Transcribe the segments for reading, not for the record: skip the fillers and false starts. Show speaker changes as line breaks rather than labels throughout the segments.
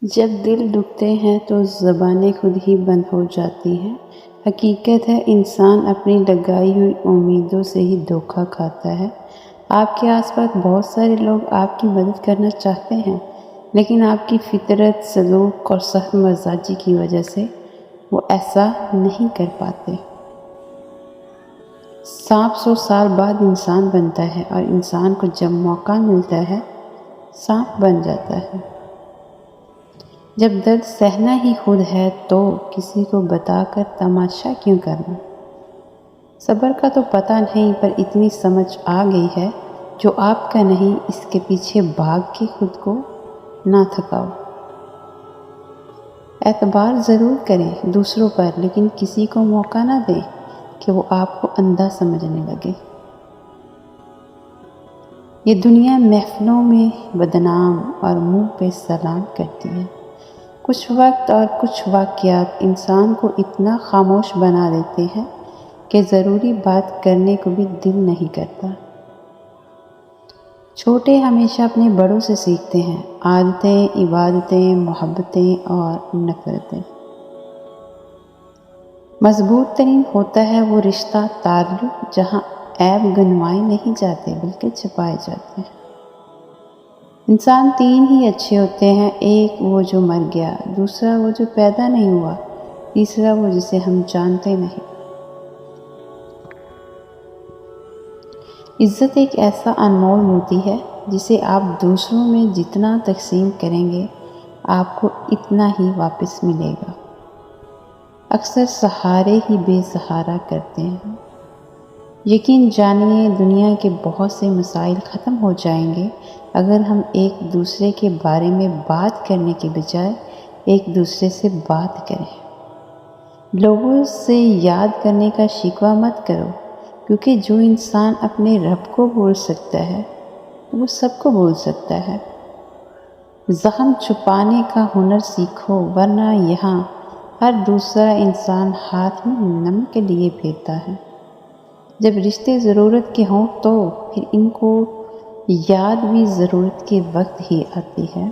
جب دل دکھتے ہیں تو زبانیں خود ہی بند ہو جاتی ہیں۔ حقیقت ہے انسان اپنی لگائی ہوئی امیدوں سے ہی دھوکہ کھاتا ہے۔ آپ کے آس پاس بہت سارے لوگ آپ کی مدد کرنا چاہتے ہیں، لیکن آپ کی فطرت، سلوک اور سخت مزاجی کی وجہ سے وہ ایسا نہیں کر پاتے۔ سانپ 100 سال بعد انسان بنتا ہے، اور انسان کو جب موقع ملتا ہے سانپ بن جاتا ہے۔ جب درد سہنا ہی خود ہے تو کسی کو بتا کر تماشا کیوں کرنا؟ صبر کا تو پتہ نہیں، پر اتنی سمجھ آ گئی ہے، جو آپ کا نہیں اس کے پیچھے بھاگ کے خود کو نہ تھکاؤ۔ اعتبار ضرور کریں دوسروں پر، لیکن کسی کو موقع نہ دیں کہ وہ آپ کو اندھا سمجھنے لگے۔ یہ دنیا محفلوں میں بدنام اور منہ پہ سلام کرتی ہے۔ کچھ وقت اور کچھ واقعات انسان کو اتنا خاموش بنا دیتے ہیں کہ ضروری بات کرنے کو بھی دل نہیں کرتا۔ چھوٹے ہمیشہ اپنے بڑوں سے سیکھتے ہیں، عادتیں، عبادتیں، محبتیں اور نفرتیں۔ مضبوط ترین ہوتا ہے وہ رشتہ، تعلق جہاں عیب گنوائے نہیں جاتے بلکہ چھپائے جاتے ہیں۔ انسان 3 ہی اچھے ہوتے ہیں، ایک وہ جو مر گیا، دوسرا وہ جو پیدا نہیں ہوا، تیسرا وہ جسے ہم جانتے نہیں۔ عزت ایک ایسا انمول موتی ہے جسے آپ دوسروں میں جتنا تقسیم کریں گے آپ کو اتنا ہی واپس ملے گا۔ اکثر سہارے ہی بے سہارا کرتے ہیں۔ یقین جانیے دنیا کے بہت سے مسائل ختم ہو جائیں گے اگر ہم ایک دوسرے کے بارے میں بات کرنے کے بجائے ایک دوسرے سے بات کریں۔ لوگوں سے یاد کرنے کا شکوہ مت کرو، کیونکہ جو انسان اپنے رب کو بھول سکتا ہے وہ سب کو بھول سکتا ہے۔ زخم چھپانے کا ہنر سیکھو، ورنہ یہاں ہر دوسرا انسان ہاتھ میں نمک لیے پھرتا ہے۔ جب رشتے ضرورت کے ہوں تو پھر ان کو یاد بھی ضرورت کے وقت ہی آتی ہے۔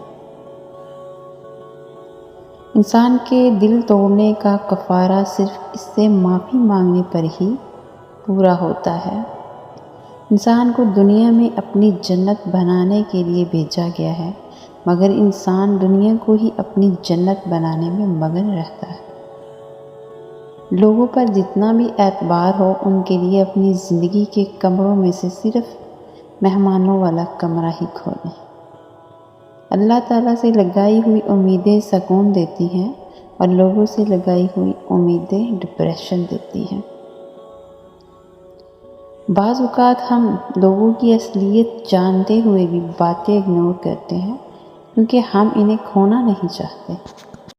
انسان کے دل توڑنے کا کفارہ صرف اس سے معافی مانگنے پر ہی پورا ہوتا ہے۔ انسان کو دنیا میں اپنی جنت بنانے کے لیے بھیجا گیا ہے، مگر انسان دنیا کو ہی اپنی جنت بنانے میں مگن رہتا ہے۔ لوگوں پر جتنا بھی اعتبار ہو، ان کے لیے اپنی زندگی کے کمروں میں سے صرف مہمانوں والا کمرہ ہی کھولیں۔ اللہ تعالیٰ سے لگائی ہوئی امیدیں سکون دیتی ہیں، اور لوگوں سے لگائی ہوئی امیدیں ڈپریشن دیتی ہیں۔ بعض اوقات ہم لوگوں کی اصلیت جانتے ہوئے بھی باتیں اگنور کرتے ہیں، کیونکہ ہم انہیں کھونا نہیں چاہتے۔